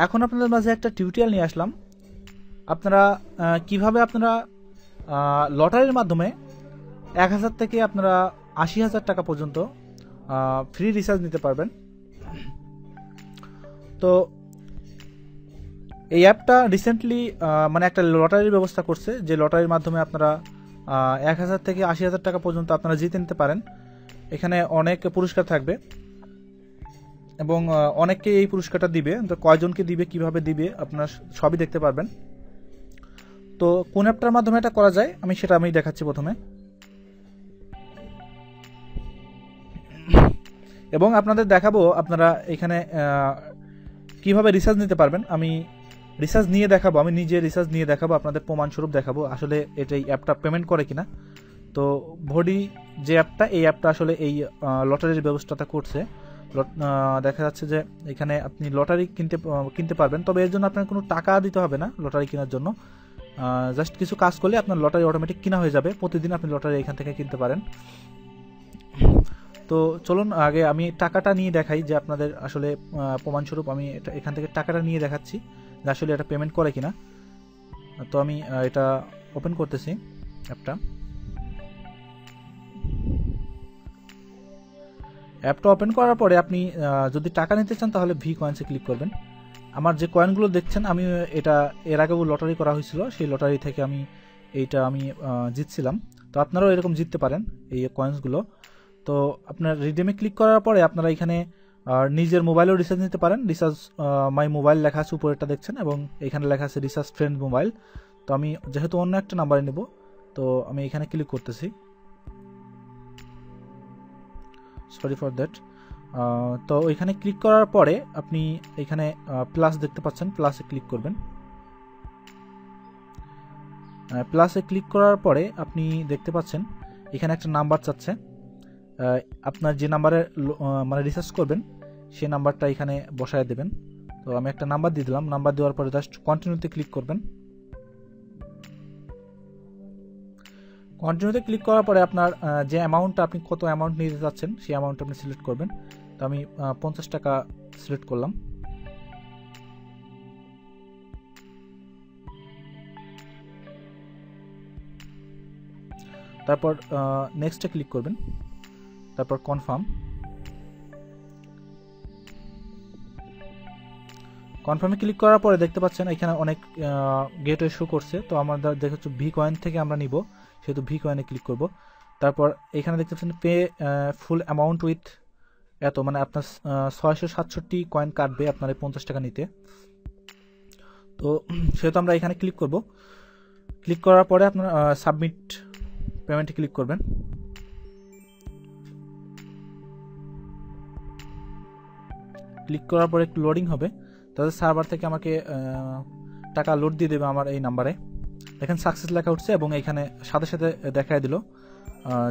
এখন আপনাদের মাঝে একটা টিউটোরিয়াল নিয়ে আসলাম। আপনারা কিভাবে আপনারা লটারির মাধ্যমে 1000 থেকে আপনারা 80,000 টাকা পর্যন্ত ফ্রি রিচার্জ নিতে পারবেন। তো এই অ্যাপটা রিসেন্টলি মানে একটা লটারির ব্যবস্থা করছে, যে লটারির মাধ্যমে আপনারা 1000 থেকে 80,000 টাকা পর্যন্ত আপনারা জিতে নিতে পারেন। এখানে অনেক পুরস্কার থাকবে এবং অনেককে এই পুরস্কারটা দিবে। তো কয়জনকে দিবে, কিভাবে দিবে, আপনারা সবই দেখতে পারবেন। তো কোন অ্যাপটার মাধ্যমে এটা করা যায় সেটা আমি দেখাচ্ছি প্রথমে, এবং আপনাদের দেখাবো আপনারা এখানে কিভাবে রিচার্জ নিতে পারবেন। আমি রিচার্জ নিয়ে দেখাবো, আমি নিজে রিচার্জ নিয়ে দেখাবো, আপনাদের প্রমাণস্বরূপ দেখাবো আসলে এই অ্যাপটা পেমেন্ট করে কিনা। তো ভোডি যে অ্যাপটা, এই অ্যাপটা আসলে এই লটারির ব্যবস্থাটা করছে। দেখা যাচ্ছে যে এখানে আপনি লটারি কিনতে পারবেন, তবে এর জন্য আপনার কোনো টাকা দিতে হবে না লটারি কেনার জন্য। জাস্ট কিছু কাজ করলে আপনার লটারি অটোমেটিক কিনা হয়ে যাবে। প্রতিদিন আপনি লটারি এখান থেকে কিনতে পারেন। তো চলুন আগে আমি টাকাটা নিয়ে দেখাই, যে আপনাদের আসলে প্রমাণস্বরূপ আমি এখান থেকে টাকাটা নিয়ে দেখাচ্ছি যে আসলে এটা পেমেন্ট করে কিনা। তো আমি এটা ওপেন করতেছি অ্যাপটা ওপেন করার পরে আপনি যদি টাকা নিতে চান তাহলে ভি কয়েন্সে ক্লিক করবেন। আমার যে কয়েনগুলো দেখছেন, আমি এটা এর আগেও লটারি করা হয়েছিল, সেই লটারি থেকে আমি জিতছিলাম। তো আপনারাও এরকম জিততে পারেন এই কয়েন্সগুলো। তো আপনার রিডিমে ক্লিক করার পরে আপনারা এখানে নিজের মোবাইলেও রিচার্জ নিতে পারেন। রিচার্জ মাই মোবাইল লেখা আছে উপরেরটা দেখছেন, এবং এখানে লেখা আছে রিচার্জ ফ্রেন্ড মোবাইল। তো আমি যেহেতু অন্য একটা নাম্বারে নেব, তো আমি এখানে ক্লিক করতেছি। Sorry for that. তো এখানে ক্লিক করার পরে আপনি এখানে প্লাস দেখতে পাচ্ছেন, প্লাসে ক্লিক করবেন। প্লাসে ক্লিক করার পরে আপনি দেখতে পাচ্ছেন এখানে একটা নাম্বার চাচ্ছে। আপনার যে নাম্বারে মানে রিচার্জ করবেন সেই নাম্বারটা এখানে বসায় দেবেন। তো আমি একটা নাম্বার দিয়ে দিলাম। নাম্বার দেওয়ার পরে জাস্ট কন্টিনিউতে ক্লিক করবেন। কন্টিনিউতে ক্লিক করার পরে আপনার যে অ্যামাউন্টটা, আপনি কত অ্যামাউন্ট নিতে চাচ্ছেন সেই অ্যামাউন্টটা আপনি সিলেক্ট করবেন। তো আমি 50 টাকা সিলেক্ট করলাম। তারপর নেক্সটে ক্লিক করবেন, তারপর কনফার্মে ক্লিক করার পরে দেখতে পাচ্ছেন এখানে অনেক গেটওয়ে শো করছে। তো আমাদের দেখাচ্ছে ভি কয়েন থেকে আমরা নিব, সেহেতু ভি কয়েনে ক্লিক করব। তারপর এখানে দেখতে পাচ্ছেন পে ফুল অ্যামাউন্ট উইথ এত, মানে আপনার 667 কয়েন কাটবে আপনার 50 টাকা নিতে। তো সেহেতু আমরা এখানে ক্লিক করব। ক্লিক করার পরে আপনার সাবমিট পেমেন্টে ক্লিক করবেন। ক্লিক করার পরে একটু লোডিং হবে, তাদের সার্ভার থেকে আমাকে টাকা লোড দিয়ে দেবে আমার এই নাম্বারে। দেখেন সাকসেস লেখা উঠছে, এবং এখানে সাথে সাথে দেখায় দিল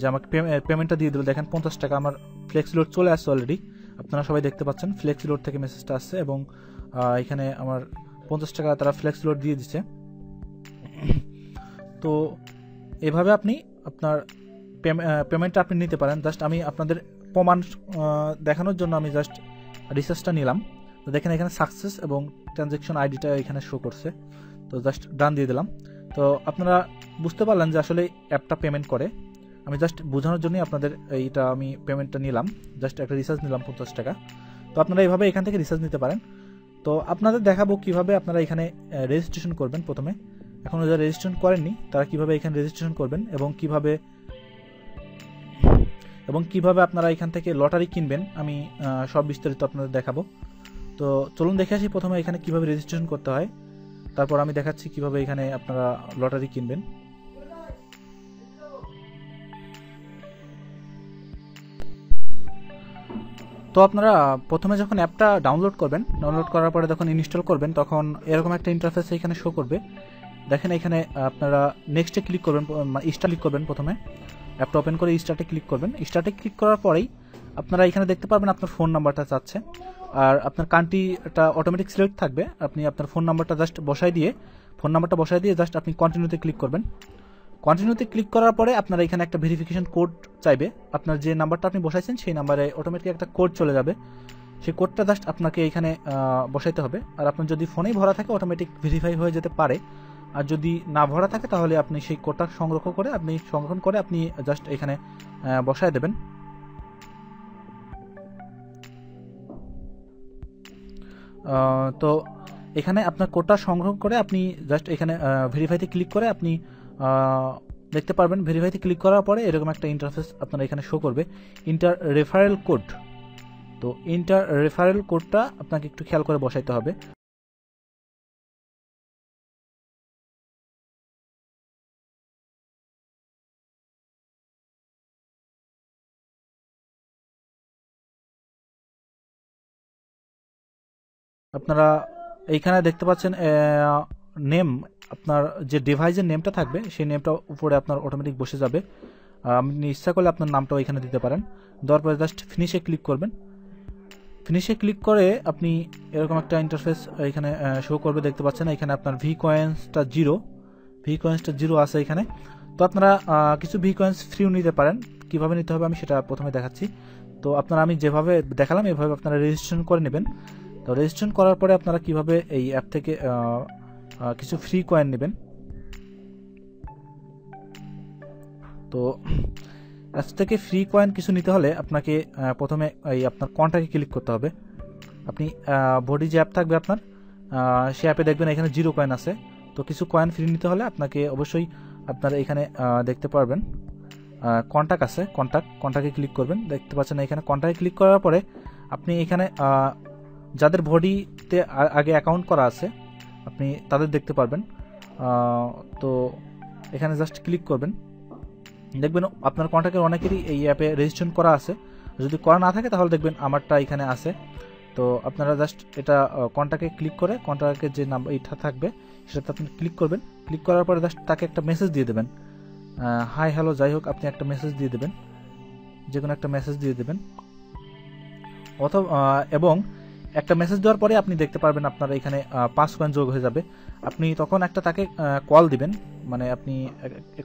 যে আমাকে পেমেন্টটা দিয়ে দিল। দেখেন 50 টাকা আমার ফ্লেক্সি লোড চলে আসছে অলরেডি। আপনারা সবাই দেখতে পাচ্ছেন ফ্লেক্সি লোড থেকে মেসেজটা আসছে, এবং এখানে আমার 50 টাকা তারা ফ্লেক্সি লোড দিয়ে দিচ্ছে। তো এভাবে আপনি আপনার পেমেন্টটা আপনি নিতে পারেন। জাস্ট আমি আপনাদের প্রমাণ দেখানোর জন্য আমি জাস্ট রিচার্জটা নিলাম। তো দেখেন এখানে সাকসেস এবং ট্রানজ্যাকশন আইডিটা এখানে শো করছে। তো জাস্ট ডান দিয়ে দিলাম। তো আপনারা বুঝতে পারলেন যে আসলে অ্যাপটা পেমেন্ট করে। আমি জাস্ট বোঝানোর জন্যই আপনাদের এইটা আমি পেমেন্টটা নিলাম, জাস্ট একটা রিচার্জ নিলাম 50 টাকা। তো আপনারা এইভাবে এখান থেকে রিচার্জ নিতে পারেন। তো আপনাদের দেখাবো কিভাবে আপনারা এখানে রেজিস্ট্রেশন করবেন। প্রথমে এখনও যারা রেজিস্ট্রেশন করেননি তারা কিভাবে এখানে রেজিস্ট্রেশন করবেন, এবং কিভাবে আপনারা এখান থেকে লটারি কিনবেন, আমি সব বিস্তারিত আপনাদের দেখাবো। তো চলুন দেখে আসি প্রথমে এখানে কিভাবে রেজিস্ট্রেশন করতে হয়, তারপর আমি দেখাচ্ছি কিভাবে এখানে আপনারা লটারি কিনবেন। তো আপনারা প্রথমে যখন অ্যাপটা ডাউনলোড করার পরে যখন ইনস্টল করবেন, তখন এরকম একটা ইন্টারফেস এখানে শো করবে। দেখেন এখানে আপনারা নেক্সটে ক্লিক করবেন, স্টার্ট ক্লিক করবেন। প্রথমে অ্যাপটা ওপেন করে স্টার্টে ক্লিক করবেন। স্টার্টে ক্লিক করার পরেই আপনারা এখানে দেখতে পারবেন আপনার ফোন নাম্বারটা চাচ্ছে, আর আপনার কান্ট্রিটা অটোমেটিক সিলেক্ট থাকবে। আপনি আপনার ফোন নাম্বারটা বসাই দিয়ে জাস্ট আপনি কন্টিনিউতে ক্লিক করবেন। কন্টিনিউতে ক্লিক করার পরে আপনারা এখানে একটা ভেরিফিকেশন কোড চাইবে। আপনার যে নাম্বারটা আপনি বসাইছেন সেই নাম্বারে অটোমেটিক একটা কোড চলে যাবে। সেই কোডটা জাস্ট আপনাকে এখানে বসাইতে হবে। আর আপনার যদি ফোনেই ভরা থাকে অটোমেটিক ভেরিফাই হয়ে যেতে পারে, আর যদি না ভরা থাকে তাহলে আপনি সেই কোডটা সংরক্ষণ করে আপনি জাস্ট এখানে বসায় দেবেন। তো এখানে আপনার কোডটা সংগ্রহ করে আপনি জাস্ট এখানে ভেরিফাইতে ক্লিক করে আপনি দেখতে পারবেন। ভেরিফাইতে ক্লিক করার পরে এরকম একটা ইন্টারফেস আপনার এখানে শো করবে, ইন্টার রেফারেল কোড। তো ইন্টার রেফারেল কোডটা আপনাকে একটু খেয়াল করে বসাইতে হবে। আপনারা এইখানে দেখতে পাচ্ছেন নেম, আপনার যে ডিভাইসের নেমটা থাকবে সেই নেমটা উপরে আপনার অটোমেটিক বসে যাবে। আপনি ইচ্ছা করলে আপনার নামটাও এখানে দিতে পারেন। দেওয়ার পরে জাস্ট ফিনিশে ক্লিক করবেন। ফিনিশে ক্লিক করে আপনি এরকম একটা ইন্টারফেস এখানে শো করবে, দেখতে পাচ্ছেন। এখানে আপনার ভি কয়েন্সটা জিরো আছে এখানে। তো আপনারা কিছু ভি কয়েন্স ফ্রিও নিতে পারেন। কিভাবে নিতে হবে আমি সেটা প্রথমে দেখাচ্ছি। তো আমি যেভাবে দেখালাম এভাবে আপনারা রেজিস্ট্রেশন করে নেবেন। তো রেজিস্ট্রেশন করার পরে আপনারা কিভাবে এই অ্যাপ থেকে কিছু ফ্রি কয়েন নেবেন। তো অ্যাপ থেকে ফ্রি কয়েন কিছু নিতে হলে আপনাকে প্রথমে এই আপনার কন্ট্যাক্টে ক্লিক করতে হবে। আপনি বডি যে অ্যাপ থাকবে আপনার সে অ্যাপে দেখবেন এখানে 0 কয়েন আছে। তো কিছু কয়েন ফ্রি নিতে হলে আপনাকে অবশ্যই আপনার এখানে দেখতে পারবেন কন্ট্যাক্ট আছে, কন্ট্যাক্টে ক্লিক করবেন। দেখতে পাচ্ছেন এখানে কন্ট্যাক্টে ক্লিক করার পরে আপনি এখানে যাদের বডিতে আগে অ্যাকাউন্ট করা আছে আপনি তাদের দেখতে পারবেন। তো এখানে জাস্ট ক্লিক করবেন, দেখবেন আপনার কন্ট্যাক্টের অনেকেরই এই অ্যাপে রেজিস্ট্রেশন করা আছে। যদি করা না থাকে তাহলে দেখবেন আমারটা এখানে আছে। তো আপনারা জাস্ট এটা কন্ট্যাক্টে ক্লিক করে কন্ট্যাক্টের যে নাম্বার এটা থাকবে সেটাতে আপনি ক্লিক করবেন। ক্লিক করার পরে জাস্ট তাকে একটা মেসেজ দিয়ে দেবেন, হাই হ্যালো যাই হোক আপনি একটা মেসেজ দিয়ে দেবেন, যে কোনো একটা মেসেজ দিয়ে দেবেন। অথবা এবং একটা মেসেজ দেওয়ার পরে আপনি দেখতে পারবেন আপনার এখানে 5 কয়েন যোগ হয়ে যাবে। আপনি তখন একটা তাকে কল দিবেন, মানে আপনি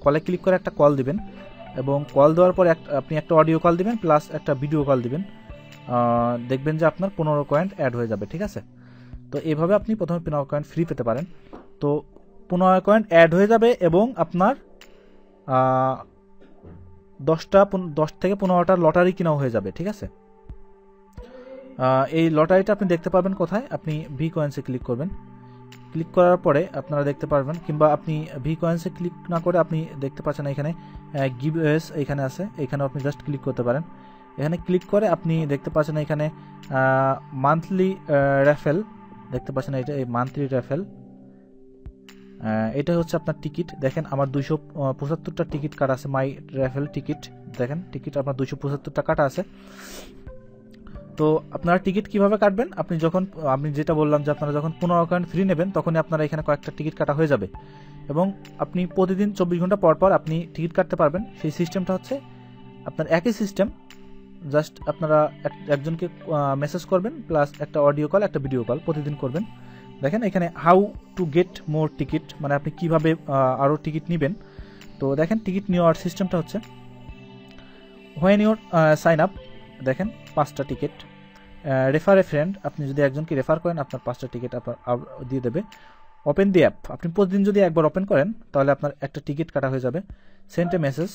কলে ক্লিক করে একটা কল দিবেন, এবং কল দেওয়ার পরে আপনি একটা অডিও কল দিবেন প্লাস একটা ভিডিও কল দিবেন। দেখবেন যে আপনার 15 কয়েন অ্যাড হয়ে যাবে, ঠিক আছে। তো এইভাবে আপনি প্রথমে 15 কয়েন ফ্রি পেতে পারেন। তো 15 কয়েন অ্যাড হয়ে যাবে এবং আপনার 10 থেকে 15টা লটারি কিনাও হয়ে যাবে, ঠিক আছে। এই লটারিটা আপনি দেখতে পারবেন কোথায়, আপনি ভি কয়েন্সে ক্লিক করবেন। ক্লিক করার পরে আপনারা দেখতে পারবেন, কিংবা আপনি ভি কয়েন্সে ক্লিক না করে আপনি দেখতে পাচ্ছেন এখানে গিভওয়েস এখানে আছে, এখানে আপনি জাস্ট ক্লিক করতে পারেন। এখানে ক্লিক করে আপনি দেখতে পাচ্ছেন এখানে মান্থলি র্যাফেল দেখতে পাচ্ছেন, এটা এই মান্থলি র্যাফেল, এটা হচ্ছে আপনার টিকিট। দেখেন আমার 275টা টিকিট কাটা আছে, মাই র্যাফেল টিকিট। দেখেন টিকিট আপনার 275টা কাটা আছে। তো আপনারা টিকিট কিভাবে কাটবেন, আমি যেটা বললাম যে আপনারা যখন 15 কয়েন ফ্রি নেবেন তখনই আপনারা এখানে কয়েকটা টিকিট কাটা হয়ে যাবে, এবং আপনি প্রতিদিন 24 ঘন্টা পর পর আপনি টিকিট কাটতে পারবেন। সেই সিস্টেমটা হচ্ছে আপনার একই সিস্টেম, জাস্ট আপনারা একজনকে মেসেজ করবেন প্লাস একটা অডিও কল একটা ভিডিও কল প্রতিদিন করবেন। দেখেন এখানে how to get more ticket, মানে আপনি কিভাবে আরও টিকিট নেবেন। তো দেখেন টিকিট নেওয়ার সিস্টেমটা হচ্ছে হোয়েন ইউর সাইন আপ, দেখেন 5টা টিকিট। রেফার এ ফ্রেন্ড, আপনি যদি একজনকে রেফার করেন আপনার 5টা টিকিট আপনার দিয়ে দেবে। ওপেন দি অ্যাপ, আপনি প্রতিদিন যদি একবার ওপেন করেন তাহলে আপনার একটা টিকিট কাটা হয়ে যাবে। সেন্ড এ মেসেজ,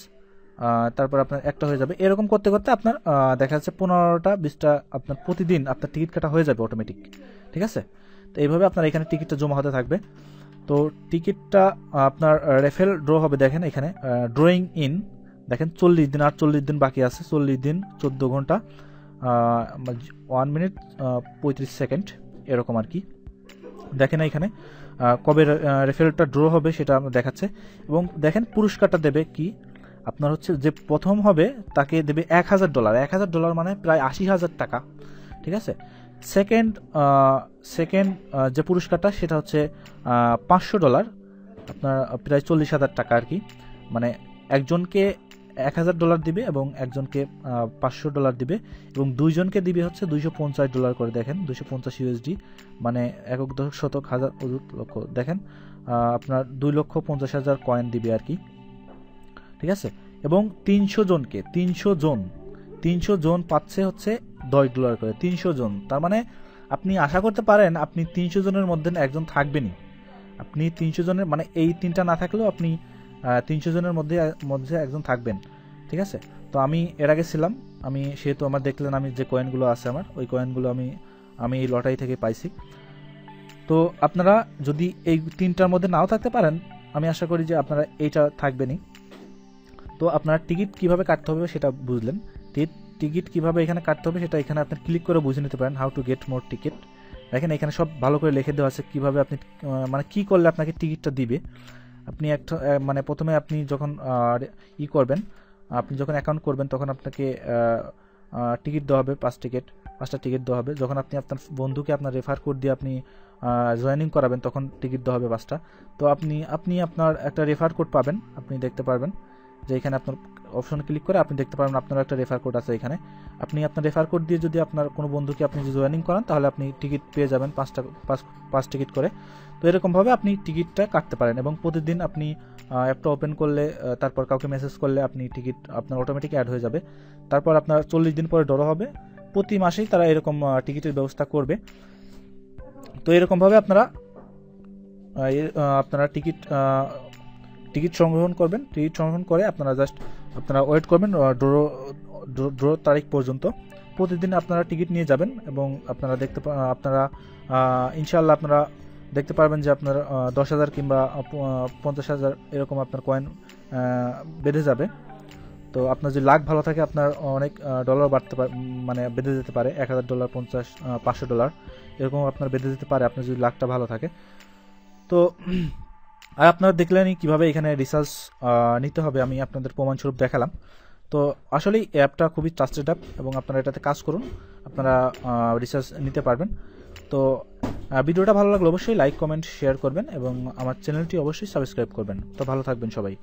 তারপর আপনার একটা হয়ে যাবে। এরকম করতে করতে আপনার দেখা যাচ্ছে 15টা 20টা আপনার প্রতিদিন আপনার টিকিট কাটা হয়ে যাবে অটোমেটিক, ঠিক আছে। তো এইভাবে আপনার এখানে টিকিটটা জমা হতে থাকবে। তো টিকিটটা আপনার রেফেল ড্র হবে, দেখেন এখানে ড্রয়িং ইন, দেখেন 40 দিন, আর 40 দিন বাকি আছে। 40 দিন 14 ঘন্টা 1 মিনিট 35 সেকেন্ড এরকম আর কি। দেখেন এখানে কবে রেফারেলটা ড্র হবে সেটা দেখাচ্ছে, এবং দেখেন পুরস্কারটা দেবে কি আপনার হচ্ছে যে প্রথম হবে তাকে দেবে $1000। $1000 মানে প্রায় 80,000 টাকা, ঠিক আছে। সেকেন্ড যে পুরস্কারটা সেটা হচ্ছে $500, আপনার প্রায় 40,000 টাকা আর কি। মানে একজনকে $1000 দিবে এবং একজনকে $500 দিবে, এবং দুইজনকে দিবে হচ্ছে $250 করে। দেখেন 250 USD, মানে 1 দশক শতক হাজার অযুত লক্ষ। দেখেন আপনার 2,50,000 কয়েন দিবে আর কি, ঠিক আছে। এবং 300 জন পাচ্ছে হচ্ছে $10 করে, 300 জন। তার মানে আপনি আশা করতে পারেন আপনি 300 জনের মধ্যে একজন থাকবেনই। আপনি 300 জনের মানে এই 3টা না থাকলেও আপনি 300 জনের মধ্যে একজন থাকবেন, ঠিক আছে। তো আমি এর আগে ছিলাম, আমি সেহেতু আমার দেখলেন আমি যে কয়েনগুলো আছে আমার ওই কয়েনগুলো আমি এই লটারি থেকে পাইছি। তো আপনারা যদি এই 3টার মধ্যে নাও থাকতে পারেন, আমি আশা করি যে আপনারা এইটা থাকবেনই। তো আপনারা টিকিট কিভাবে কাটতে হবে সেটা বুঝলেন। টিকিট কিভাবে এখানে কাটতে হবে সেটা এখানে আপনি ক্লিক করে বুঝে নিতে পারেন, how to get more ticket. দেখেন এখানে সব ভালো করে লিখে দেওয়া আছে কিভাবে আপনি মানে কি করলে আপনাকে টিকিটটা দিবে। আপনি একটা মানে প্রথমে আপনি যখন করবেন, আপনি যখন অ্যাকাউন্ট করবেন তখন আপনাকে টিকিট দেওয়া হবে, 5টা টিকিট দেওয়া হবে। যখন আপনি আপনার বন্ধুকে আপনার রেফার কোড দিয়ে আপনি জয়েনিং করাবেন তখন টিকিট দেওয়া হবে 5টা। তো আপনি আপনার একটা রেফার কোড পাবেন, আপনি দেখতে পারবেন যে এখানে আপনার অপশন ক্লিক করে আপনি দেখতে পারবেন আপনার একটা রেফার কোড আছে এখানে। আপনি আপনার রেফার কোড দিয়ে যদি আপনার কোনো বন্ধুকে আপনি জয়েনিং করান তাহলে আপনি টিকিট পেয়ে যাবেন 5 টিকিট করে। তো এরকমভাবে আপনি টিকিটটা কাটতে পারেন এবং প্রতিদিন আপনি অ্যাপটা ওপেন করলে তারপর কাউকে মেসেজ করলে আপনি টিকিট আপনার অটোমেটিক অ্যাড হয়ে যাবে। তারপর আপনার 40 দিন পরে ড্র হবে। প্রতি মাসেই তারা এরকম টিকিটের ব্যবস্থা করবে। তো এরকমভাবে আপনারা টিকিট সংগ্রহণ করবেন। টিকিট সংগ্রহণ করে আপনারা আপনারা ওয়েট করবেন ড্র তারিখ পর্যন্ত। প্রতিদিন আপনারা টিকিট নিয়ে যাবেন এবং আপনারা ইনশাআল্লাহ আপনারা দেখতে পারবেন যে আপনার 10,000 কিংবা 50,000 এরকম আপনার কয়েন বেঁধে যাবে। তো আপনার যদি লাক ভালো থাকে আপনার অনেক ডলার বাড়তে পারে, মানে বেঁধে যেতে পারে $1,000, $500 এরকম আপনার বেঁধে যেতে পারে আপনার যদি লাকটা ভালো থাকে। তো আর আপনারা দেখলেনই কীভাবে এখানে রিসার্চ নিতে হবে, আমি আপনাদের প্রমাণস্বরূপ দেখালাম। তো আসলে অ্যাপটা খুবই ট্রাস্টেড অ্যাপ এবং আপনারা এটাতে কাজ করুন, আপনারা রিসার্চ নিতে পারবেন। তো ভিডিওটা ভালো লাগলে অবশ্যই লাইক কমেন্ট শেয়ার করবেন এবং আমার চ্যানেলটি অবশ্যই সাবস্ক্রাইব করবেন। তো ভালো থাকবেন সবাই।